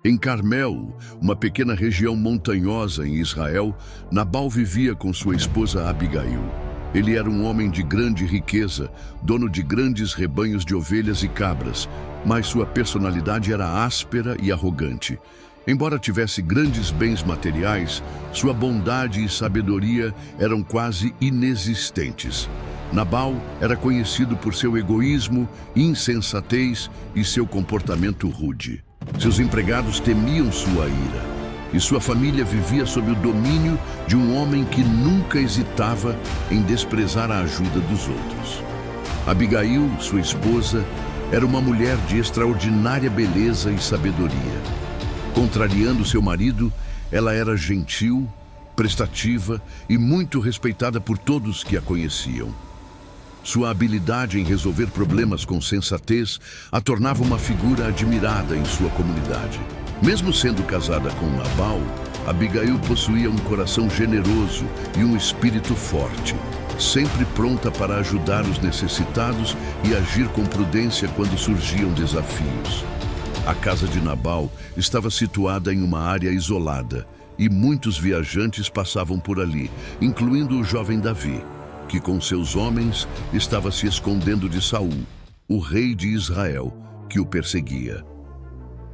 Em Carmel, uma pequena região montanhosa em Israel, Nabal vivia com sua esposa Abigail. Ele era um homem de grande riqueza, dono de grandes rebanhos de ovelhas e cabras, mas sua personalidade era áspera e arrogante. Embora tivesse grandes bens materiais, sua bondade e sabedoria eram quase inexistentes. Nabal era conhecido por seu egoísmo, insensatez e seu comportamento rude. Seus empregados temiam sua ira, e sua família vivia sob o domínio de um homem que nunca hesitava em desprezar a ajuda dos outros. Abigail, sua esposa, era uma mulher de extraordinária beleza e sabedoria. Contrariando seu marido, ela era gentil, prestativa e muito respeitada por todos que a conheciam. Sua habilidade em resolver problemas com sensatez a tornava uma figura admirada em sua comunidade. Mesmo sendo casada com Nabal, Abigail possuía um coração generoso e um espírito forte, sempre pronta para ajudar os necessitados e agir com prudência quando surgiam desafios. A casa de Nabal estava situada em uma área isolada e muitos viajantes passavam por ali, incluindo o jovem Davi, que com seus homens estava se escondendo de Saul, o rei de Israel, que o perseguia.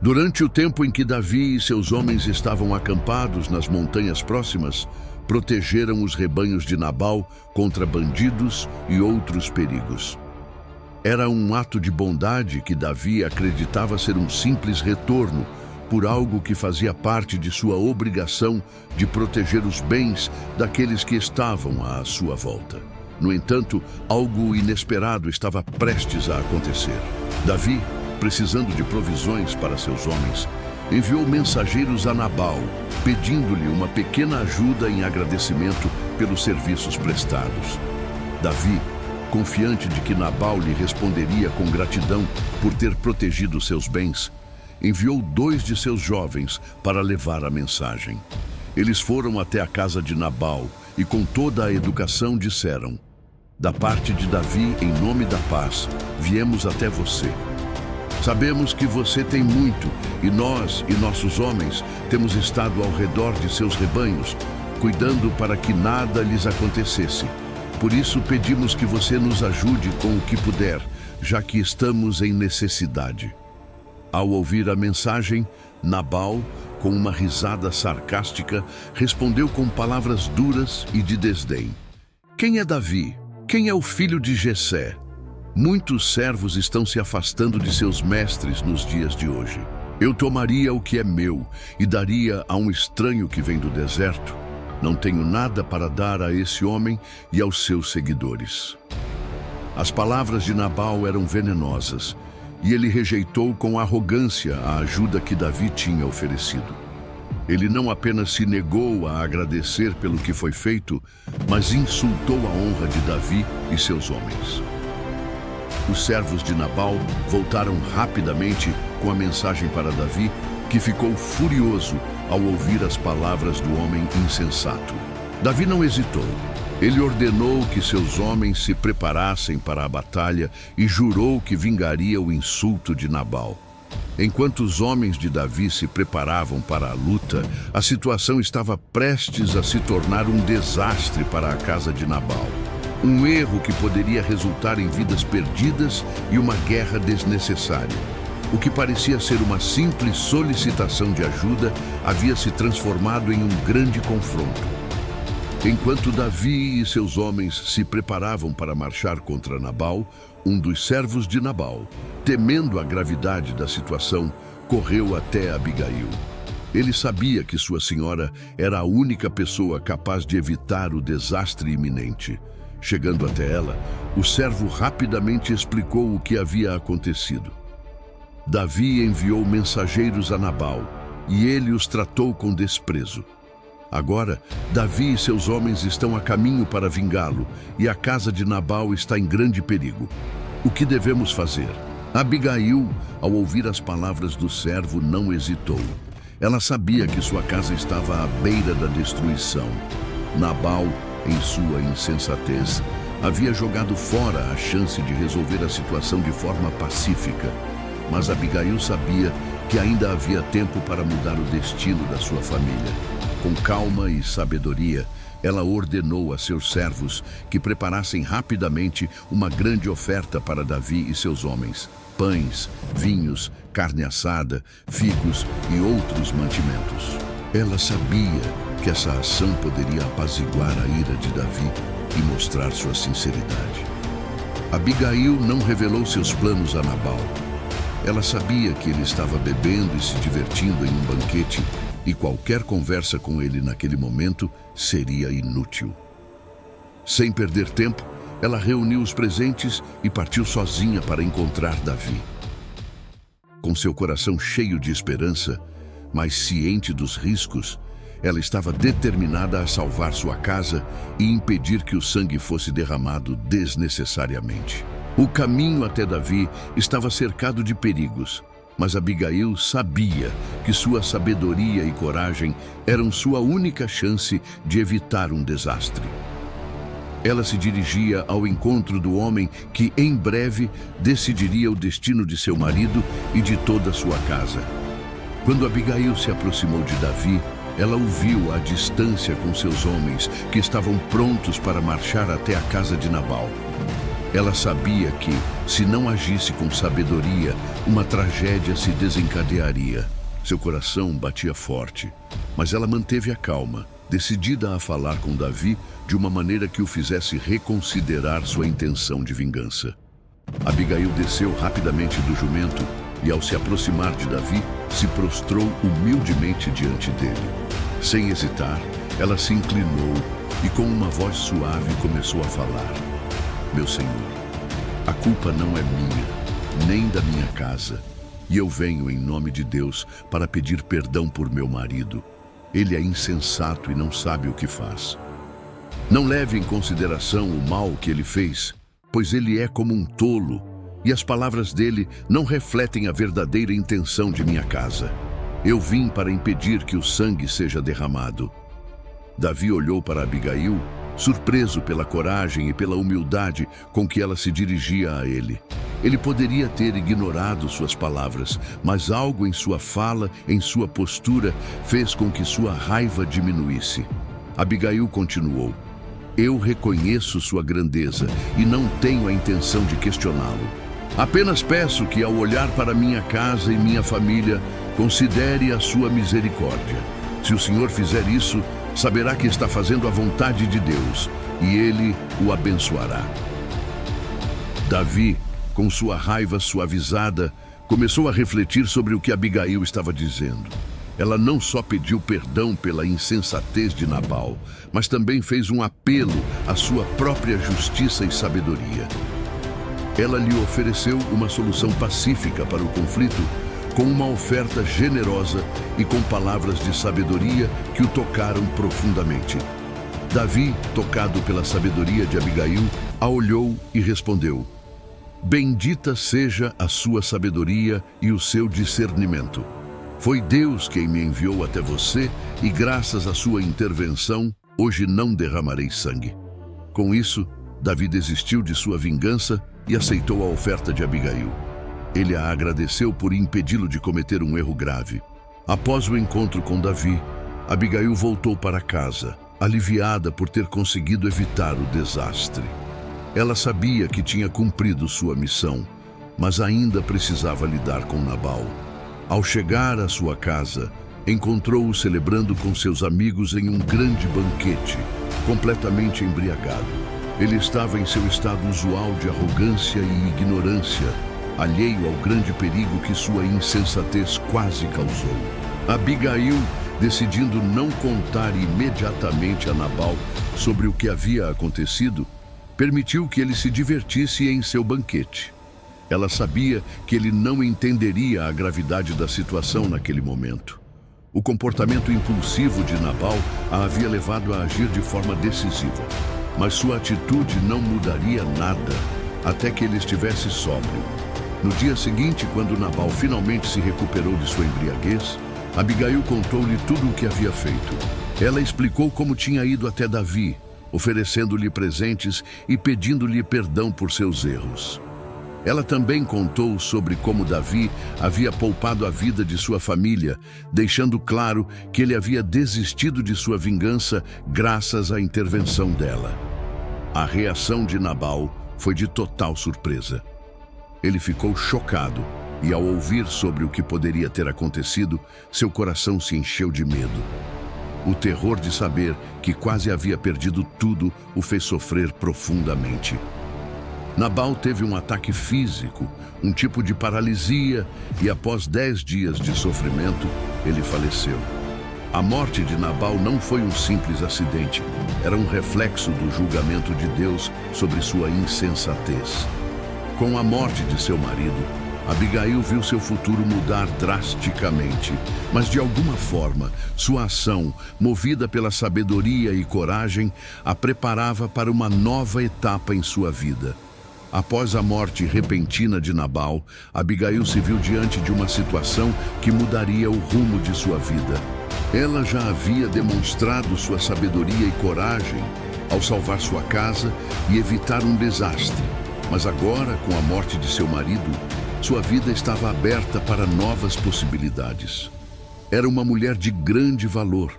Durante o tempo em que Davi e seus homens estavam acampados nas montanhas próximas, protegeram os rebanhos de Nabal contra bandidos e outros perigos. Era um ato de bondade que Davi acreditava ser um simples retorno por algo que fazia parte de sua obrigação de proteger os bens daqueles que estavam à sua volta. No entanto, algo inesperado estava prestes a acontecer. Davi, precisando de provisões para seus homens, enviou mensageiros a Nabal, pedindo-lhe uma pequena ajuda em agradecimento pelos serviços prestados. Davi, confiante de que Nabal lhe responderia com gratidão por ter protegido seus bens, enviou 2 de seus jovens para levar a mensagem. Eles foram até a casa de Nabal e com toda a educação disseram: "Da parte de Davi, em nome da paz, viemos até você. Sabemos que você tem muito e nós e nossos homens temos estado ao redor de seus rebanhos, cuidando para que nada lhes acontecesse. Por isso pedimos que você nos ajude com o que puder, já que estamos em necessidade." Ao ouvir a mensagem, Nabal, com uma risada sarcástica, respondeu com palavras duras e de desdém: "Quem é Davi? Quem é o filho de Jessé? Muitos servos estão se afastando de seus mestres nos dias de hoje. Eu tomaria o que é meu e daria a um estranho que vem do deserto? Não tenho nada para dar a esse homem e aos seus seguidores." As palavras de Nabal eram venenosas, e ele rejeitou com arrogância a ajuda que Davi tinha oferecido. Ele não apenas se negou a agradecer pelo que foi feito, mas insultou a honra de Davi e seus homens. Os servos de Nabal voltaram rapidamente com a mensagem para Davi, que ficou furioso ao ouvir as palavras do homem insensato. Davi não hesitou. Ele ordenou que seus homens se preparassem para a batalha e jurou que vingaria o insulto de Nabal. Enquanto os homens de Davi se preparavam para a luta, a situação estava prestes a se tornar um desastre para a casa de Nabal. Um erro que poderia resultar em vidas perdidas e uma guerra desnecessária. O que parecia ser uma simples solicitação de ajuda havia se transformado em um grande confronto. Enquanto Davi e seus homens se preparavam para marchar contra Nabal, um dos servos de Nabal, temendo a gravidade da situação, correu até Abigail. Ele sabia que sua senhora era a única pessoa capaz de evitar o desastre iminente. Chegando até ela, o servo rapidamente explicou o que havia acontecido. Davi enviou mensageiros a Nabal, e ele os tratou com desprezo. Agora, Davi e seus homens estão a caminho para vingá-lo, e a casa de Nabal está em grande perigo. O que devemos fazer? Abigail, ao ouvir as palavras do servo, não hesitou. Ela sabia que sua casa estava à beira da destruição. Nabal, em sua insensatez, havia jogado fora a chance de resolver a situação de forma pacífica. Mas Abigail sabia que ainda havia tempo para mudar o destino da sua família. Com calma e sabedoria, ela ordenou a seus servos que preparassem rapidamente uma grande oferta para Davi e seus homens: pães, vinhos, carne assada, figos e outros mantimentos. Ela sabia que essa ação poderia apaziguar a ira de Davi e mostrar sua sinceridade. Abigail não revelou seus planos a Nabal. Ela sabia que ele estava bebendo e se divertindo em um banquete, e qualquer conversa com ele naquele momento seria inútil. Sem perder tempo, ela reuniu os presentes e partiu sozinha para encontrar Davi. Com seu coração cheio de esperança, mas ciente dos riscos, ela estava determinada a salvar sua casa e impedir que o sangue fosse derramado desnecessariamente. O caminho até Davi estava cercado de perigos, mas Abigail sabia que sua sabedoria e coragem eram sua única chance de evitar um desastre. Ela se dirigia ao encontro do homem que, em breve, decidiria o destino de seu marido e de toda a sua casa. Quando Abigail se aproximou de Davi, ela o viu à distância com seus homens, que estavam prontos para marchar até a casa de Nabal. Ela sabia que, se não agisse com sabedoria, uma tragédia se desencadearia. Seu coração batia forte, mas ela manteve a calma, decidida a falar com Davi de uma maneira que o fizesse reconsiderar sua intenção de vingança. Abigail desceu rapidamente do jumento e, ao se aproximar de Davi, se prostrou humildemente diante dele. Sem hesitar, ela se inclinou e, com uma voz suave, começou a falar: "Meu senhor, a culpa não é minha, nem da minha casa, e eu venho em nome de Deus para pedir perdão por meu marido. Ele é insensato e não sabe o que faz. Não leve em consideração o mal que ele fez, pois ele é como um tolo, e as palavras dele não refletem a verdadeira intenção de minha casa. Eu vim para impedir que o sangue seja derramado." Davi olhou para Abigail, surpreso pela coragem e pela humildade com que ela se dirigia a ele. Ele poderia ter ignorado suas palavras, mas algo em sua fala, em sua postura, fez com que sua raiva diminuísse. Abigail continuou: "Eu reconheço sua grandeza e não tenho a intenção de questioná-lo. Apenas peço que, ao olhar para minha casa e minha família, considere a sua misericórdia. Se o Senhor fizer isso, saberá que está fazendo a vontade de Deus, e Ele o abençoará." Davi, com sua raiva suavizada, começou a refletir sobre o que Abigail estava dizendo. Ela não só pediu perdão pela insensatez de Nabal, mas também fez um apelo à sua própria justiça e sabedoria. Ela lhe ofereceu uma solução pacífica para o conflito, com uma oferta generosa e com palavras de sabedoria que o tocaram profundamente. Davi, tocado pela sabedoria de Abigail, a olhou e respondeu: "Bendita seja a sua sabedoria e o seu discernimento. Foi Deus quem me enviou até você e, graças à sua intervenção, hoje não derramarei sangue." Com isso, Davi desistiu de sua vingança e aceitou a oferta de Abigail. Ele a agradeceu por impedi-lo de cometer um erro grave. Após o encontro com Davi, Abigail voltou para casa, aliviada por ter conseguido evitar o desastre. Ela sabia que tinha cumprido sua missão, mas ainda precisava lidar com Nabal. Ao chegar à sua casa, encontrou-o celebrando com seus amigos em um grande banquete, completamente embriagado. Ele estava em seu estado usual de arrogância e ignorância, alheio ao grande perigo que sua insensatez quase causou. Abigail, decidindo não contar imediatamente a Nabal sobre o que havia acontecido, permitiu que ele se divertisse em seu banquete. Ela sabia que ele não entenderia a gravidade da situação naquele momento. O comportamento impulsivo de Nabal a havia levado a agir de forma decisiva, mas sua atitude não mudaria nada até que ele estivesse sóbrio. No dia seguinte, quando Nabal finalmente se recuperou de sua embriaguez, Abigail contou-lhe tudo o que havia feito. Ela explicou como tinha ido até Davi, oferecendo-lhe presentes e pedindo-lhe perdão por seus erros. Ela também contou sobre como Davi havia poupado a vida de sua família, deixando claro que ele havia desistido de sua vingança graças à intervenção dela. A reação de Nabal foi de total surpresa. Ele ficou chocado e, ao ouvir sobre o que poderia ter acontecido, seu coração se encheu de medo. O terror de saber que quase havia perdido tudo o fez sofrer profundamente. Nabal teve um ataque físico, um tipo de paralisia, e após 10 dias de sofrimento, ele faleceu. A morte de Nabal não foi um simples acidente, era um reflexo do julgamento de Deus sobre sua insensatez. Com a morte de seu marido, Abigail viu seu futuro mudar drasticamente, mas de alguma forma, sua ação, movida pela sabedoria e coragem, a preparava para uma nova etapa em sua vida. Após a morte repentina de Nabal, Abigail se viu diante de uma situação que mudaria o rumo de sua vida. Ela já havia demonstrado sua sabedoria e coragem ao salvar sua casa e evitar um desastre. Mas agora, com a morte de seu marido, sua vida estava aberta para novas possibilidades. Era uma mulher de grande valor,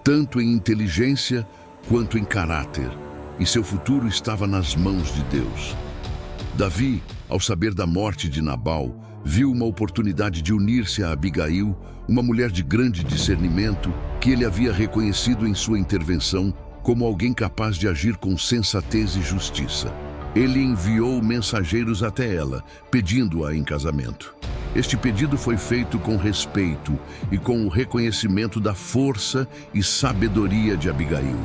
tanto em inteligência quanto em caráter, e seu futuro estava nas mãos de Deus. Davi, ao saber da morte de Nabal, viu uma oportunidade de unir-se a Abigail, uma mulher de grande discernimento, que ele havia reconhecido em sua intervenção como alguém capaz de agir com sensatez e justiça. Ele enviou mensageiros até ela, pedindo-a em casamento. Este pedido foi feito com respeito e com o reconhecimento da força e sabedoria de Abigail.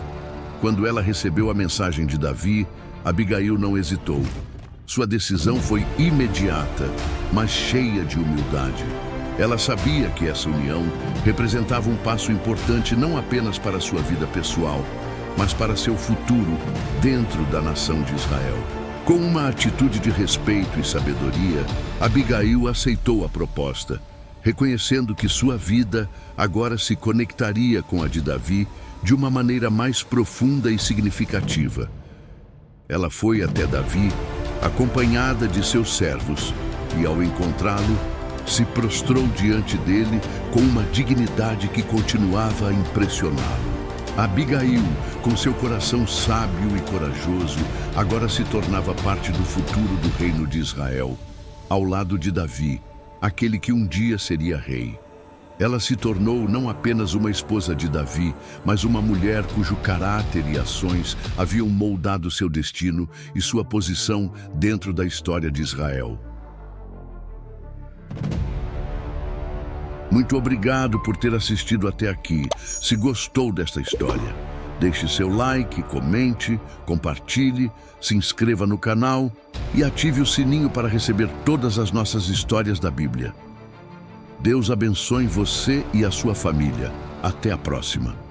Quando ela recebeu a mensagem de Davi, Abigail não hesitou. Sua decisão foi imediata, mas cheia de humildade. Ela sabia que essa união representava um passo importante não apenas para sua vida pessoal, mas para seu futuro dentro da nação de Israel. Com uma atitude de respeito e sabedoria, Abigail aceitou a proposta, reconhecendo que sua vida agora se conectaria com a de Davi de uma maneira mais profunda e significativa. Ela foi até Davi, acompanhada de seus servos, e ao encontrá-lo, se prostrou diante dele com uma dignidade que continuava a impressioná-lo. Abigail, com seu coração sábio e corajoso, agora se tornava parte do futuro do reino de Israel, ao lado de Davi, aquele que um dia seria rei. Ela se tornou não apenas uma esposa de Davi, mas uma mulher cujo caráter e ações haviam moldado seu destino e sua posição dentro da história de Israel. Muito obrigado por ter assistido até aqui. Se gostou desta história, deixe seu like, comente, compartilhe, se inscreva no canal e ative o sininho para receber todas as nossas histórias da Bíblia. Deus abençoe você e a sua família. Até a próxima.